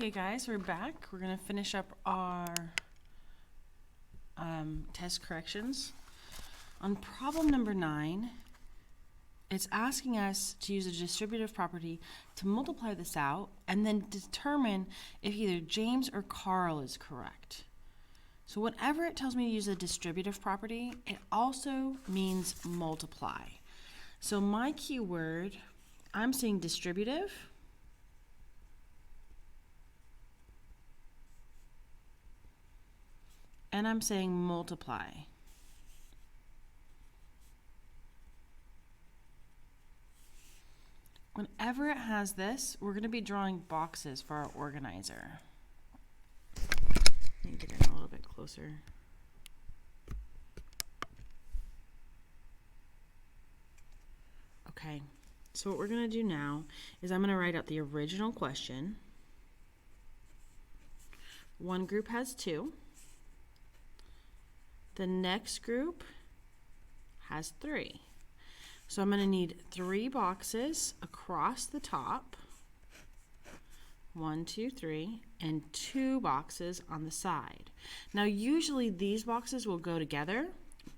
Okay guys, we're back. We're going to finish up our test corrections. On problem number 9, it's asking us to use a distributive property to multiply this out and then determine if either James or Carl is correct. So whenever it tells me to use a distributive property, it also means multiply. So my keyword, I'm saying distributive. And I'm saying multiply. Whenever it has this, we're going to be drawing boxes for our organizer. Let me get in a little bit closer. Okay, so what we're going to do now is I'm going to write out the original question. One group has 2. The next group has 3. So I'm going to need 3 boxes across the top. 1, 2, 3, and 2 boxes on the side. Now usually these boxes will go together,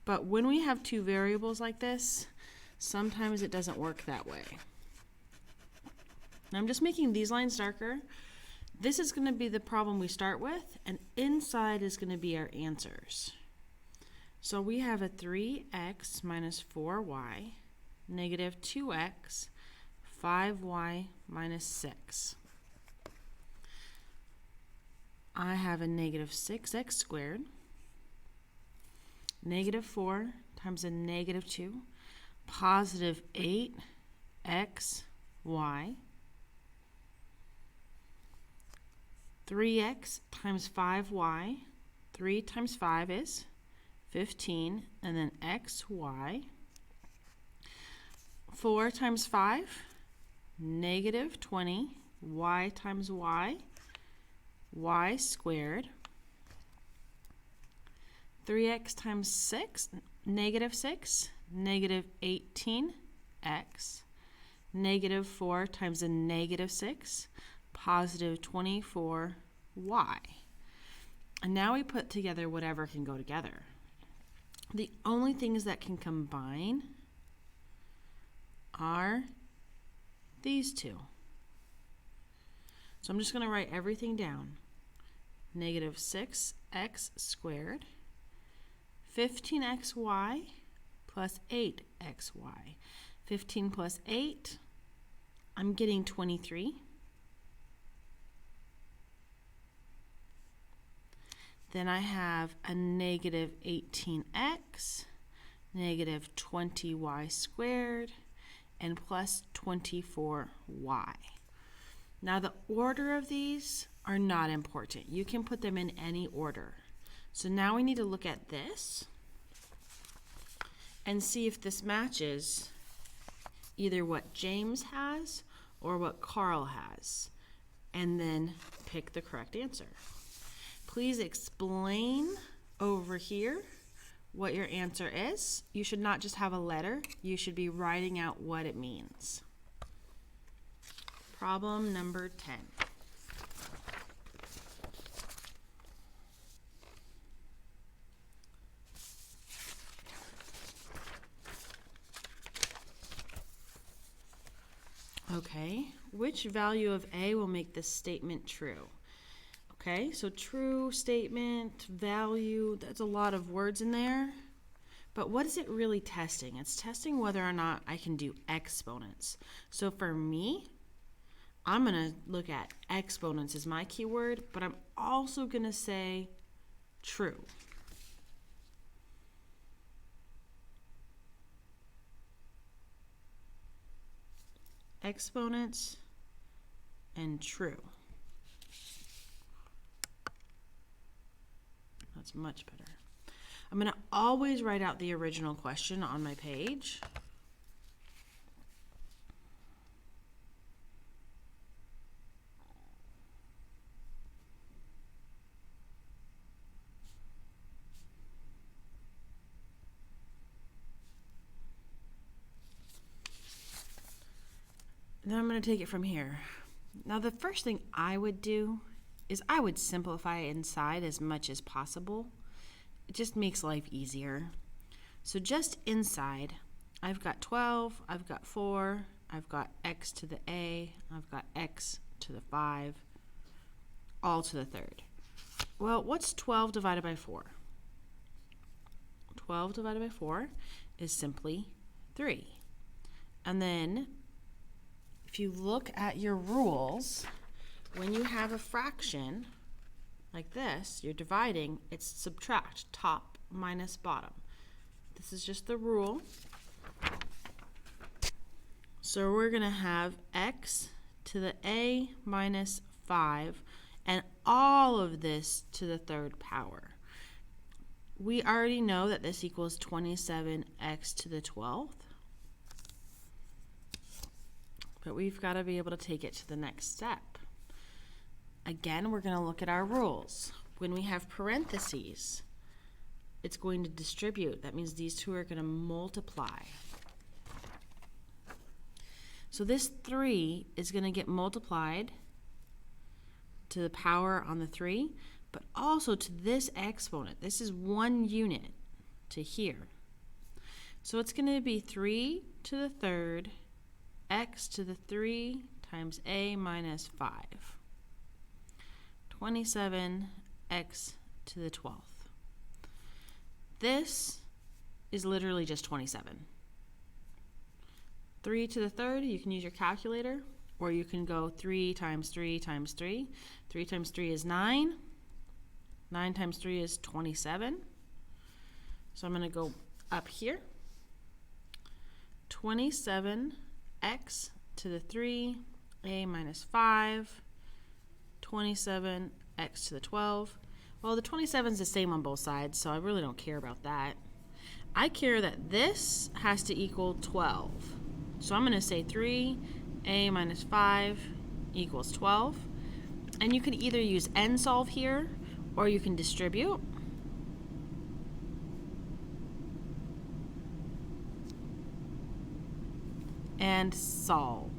but when we have 2 variables like this, sometimes it doesn't work that way. Now I'm just making these lines darker. This is going to be the problem we start with, and inside is going to be our answers. So we have a 3x minus 4y, negative 2x, 5y minus 6. I have a negative 6x squared, negative 4 times a negative 2, positive 8xy, 3x times 5y, 3 times 5 is 15, and then xy. 4 times 5, negative 20, y times y, y squared. 3x times 6, negative 6, negative 18x. Negative 4 times a negative 6, positive 24y. And now we put together whatever can go together. The only things that can combine are these two. So I'm just going to write everything down. Negative 6x squared, 15xy plus 8xy. 15 plus 8, I'm getting 23. Then I have a negative 18x, negative 20y squared, and plus 24y. Now the order of these are not important. You can put them in any order. So now we need to look at this and see if this matches either what James has or what Carl has, and then pick the correct answer. Please explain over here what your answer is. You should not just have a letter. You should be writing out what it means. Problem number 10. Okay, which value of A will make this statement true? Okay, so true, statement, value, that's a lot of words in there. But what is it really testing? It's testing whether or not I can do exponents. So for me, I'm going to look at exponents as my keyword, but I'm also going to say true. Exponents and true. That's much better. I'm going to always write out the original question on my page. And then I'm going to take it from here. Now the first thing I would do is I would simplify inside as much as possible. It just makes life easier. So just inside, I've got 12, I've got 4, I've got x to the a, I've got x to the 5, all to the third. Well, what's 12 divided by 4? 12 divided by 4 is simply 3. And then, if you look at your rules, when you have a fraction like this, you're dividing, it's subtract, top minus bottom. This is just the rule. So we're going to have x to the a minus 5, and all of this to the third power. We already know that this equals 27x to the 12th. But we've got to be able to take it to the next step. Again, we're going to look at our rules. When we have parentheses, it's going to distribute. That means these two are going to multiply. So this 3 is going to get multiplied to the power on the 3, but also to this exponent. This is 1 unit to here. So it's going to be 3 to the third x to the 3 times a minus 5. 27x to the 12th. This is literally just 27. 3 to the third, you can use your calculator, or you can go 3 times 3 times 3. 3 times 3 is 9. 9 times 3 is 27. So I'm going to go up here. 27x to the 3, a minus 5, 27x to the 12. Well, the 27 is the same on both sides, so I really don't care about that. I care that this has to equal 12. So I'm going to say 3a minus 5 equals 12. And you can either use n solve here, or you can distribute. And solve.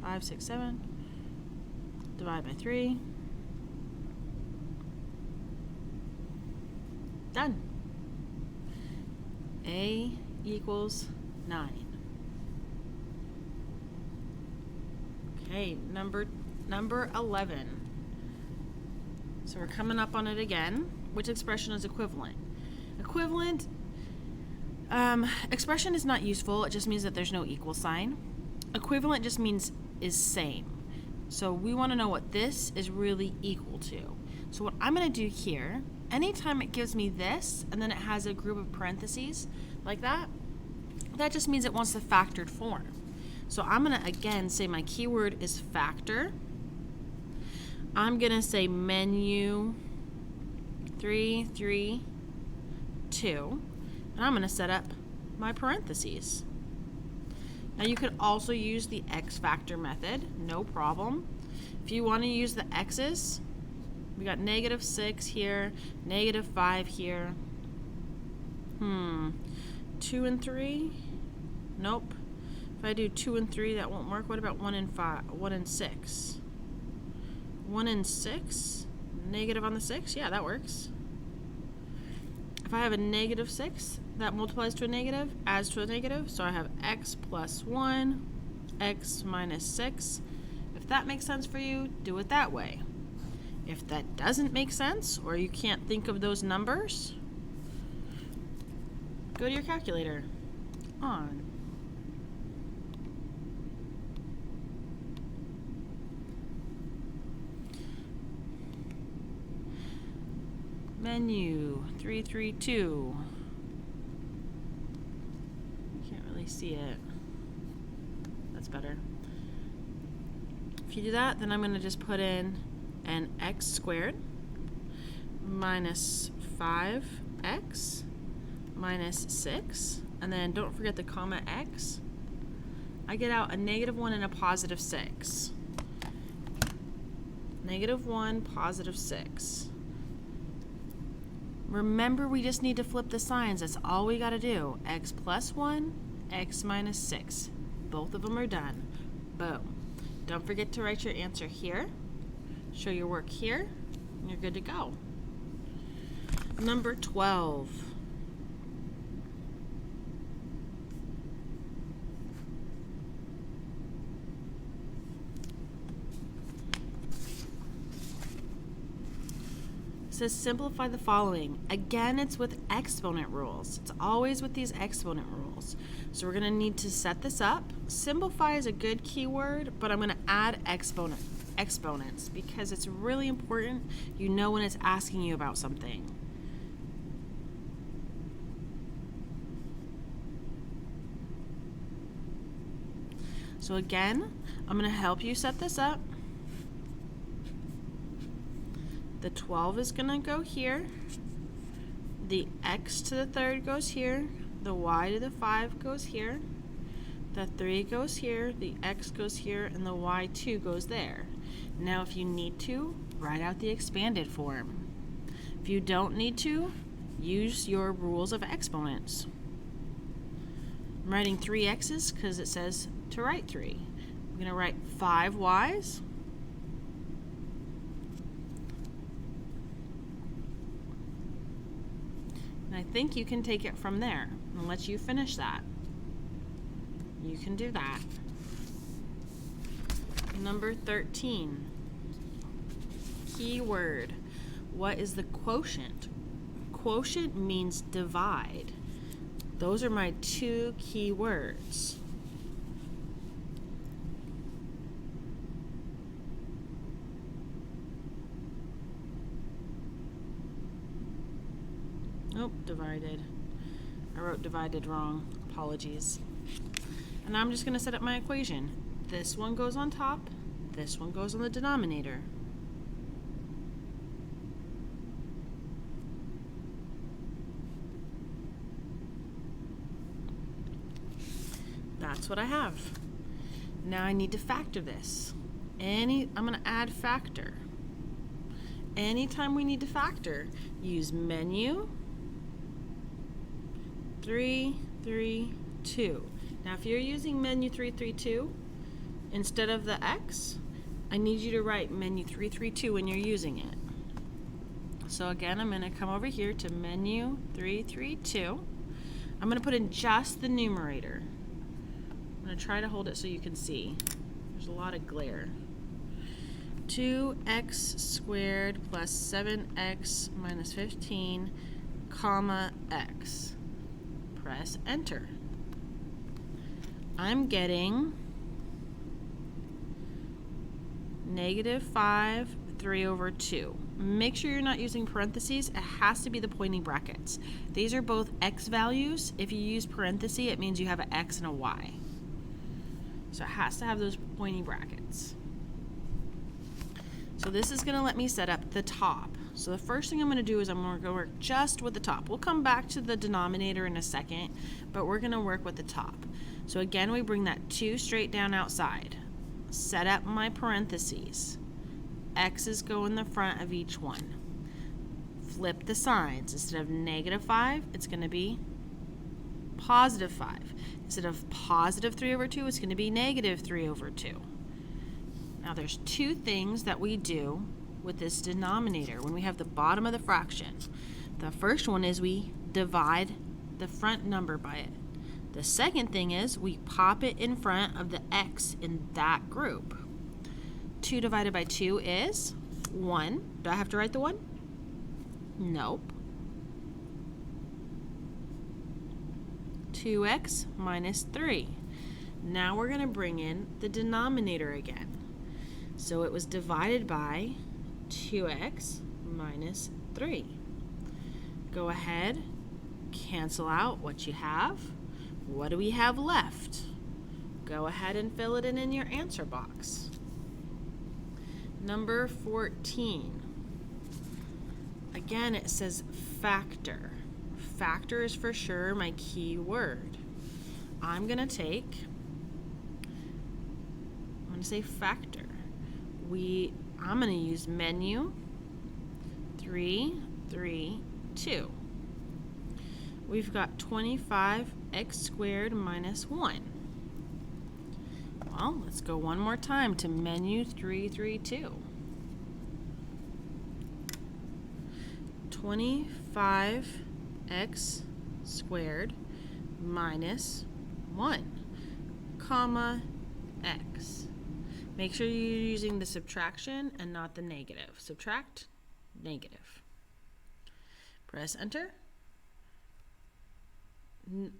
Five, 6, 7. Divide by 3. Done. A equals 9. Okay, number 11. So we're coming up on it again. Which expression is equivalent? Equivalent expression is not useful. It just means that there's no equal sign. Equivalent just means is same. So we want to know what this is really equal to. So what I'm going to do here, anytime it gives me this and then it has a group of parentheses like that, that just means it wants the factored form. So I'm going to again say my keyword is factor. I'm going to say menu 3, 3, 2, and I'm going to set up my parentheses. Now you could also use the x factor method, no problem. If you want to use the x's, we got -6 here, -5 here. 2 and 3? Nope. If I do 2 and 3, that won't work. What about 1 and 5? 1 and 6? 1 and 6? Negative on the 6? Yeah, that works. If I have a -6, that multiplies to a negative, adds to a negative, so I have x plus 1, x minus 6. If that makes sense for you, do it that way. If that doesn't make sense, or you can't think of those numbers, go to your calculator. On. Menu 332. Can't really see it. That's better. If you do that, then I'm going to just put in an x squared minus 5x minus 6, and then don't forget the comma x. I get out a -1 and a +6. -1, +6. Remember, we just need to flip the signs. That's all we got to do. X plus 1, x minus 6. Both of them are done. Boom. Don't forget to write your answer here. Show your work here, and you're good to go. Number 12. It says simplify the following. Again, it's with exponent rules. It's always with these exponent rules. So we're going to need to set this up. Simplify is a good keyword, but I'm going to add exponents because it's really important you know when it's asking you about something. So again, I'm going to help you set this up. The 12 is going to go here. The x to the third goes here. The y to the 5 goes here. The 3 goes here. The x goes here. And the y2 goes there. Now, if you need to, write out the expanded form. If you don't need to, use your rules of exponents. I'm writing 3 x's because it says to write 3. I'm going to write 5 y's. And I think you can take it from there. I'll let you finish that. You can do that. Number 13. Keyword. What is the quotient? Quotient means divide. Those are my 2 key words. Oh, divided. I wrote divided wrong. Apologies. And I'm just going to set up my equation. This one goes on top. This one goes on the denominator. That's what I have. Now I need to factor this. I'm going to add factor. Anytime we need to factor, use menu 332. Now if you're using menu 332 instead of the x, I need you to write menu 332 when you're using it. So again, I'm going to come over here to menu 332. I'm going to put in just the numerator. I'm going to try to hold it so you can see. There's a lot of glare. 2x squared plus 7x minus 15, comma, x. Press enter. I'm getting -5, 3 over 2. Make sure you're not using parentheses. It has to be the pointing brackets. These are both x values. If you use parentheses, it means you have an x and a y. So it has to have those pointing brackets. So this is going to let me set up the top. So the first thing I'm going to do is I'm going to go work just with the top. We'll come back to the denominator in a second, but we're going to work with the top. So again, we bring that 2 straight down outside. Set up my parentheses. X's go in the front of each one. Flip the signs. Instead of -5, it's going to be +5. Instead of +3 over 2, it's going to be -3 over 2. Now there's 2 things that we do with this denominator when we have the bottom of the fraction. The first one is we divide the front number by it. The second thing is we pop it in front of the x in that group. 2 divided by 2 is 1. Do I have to write the 1? Nope. 2x minus 3. Now we're going to bring in the denominator again. So it was divided by 2x minus 3. Go ahead, cancel out what you have. What do we have left? Go ahead and fill it in your answer box. Number 14. Again, it says factor. Factor is for sure my key word. I'm going to say factor. I'm going to use menu 332, we've got 25x squared minus 1. Well, let's go one more time to menu 332. 25x squared minus 1, comma, x. Make sure you're using the subtraction and not the negative. Subtract, negative. Press enter.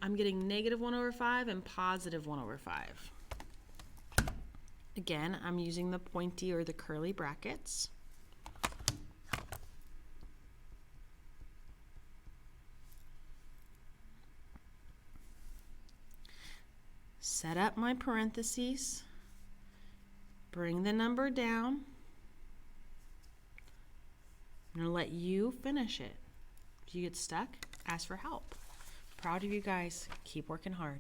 I'm getting negative 1 over 5 and positive 1 over 5. Again, I'm using the pointy or the curly brackets. Set up my parentheses. Bring the number down. I'm going to let you finish it. If you get stuck, ask for help. Proud of you guys. Keep working hard.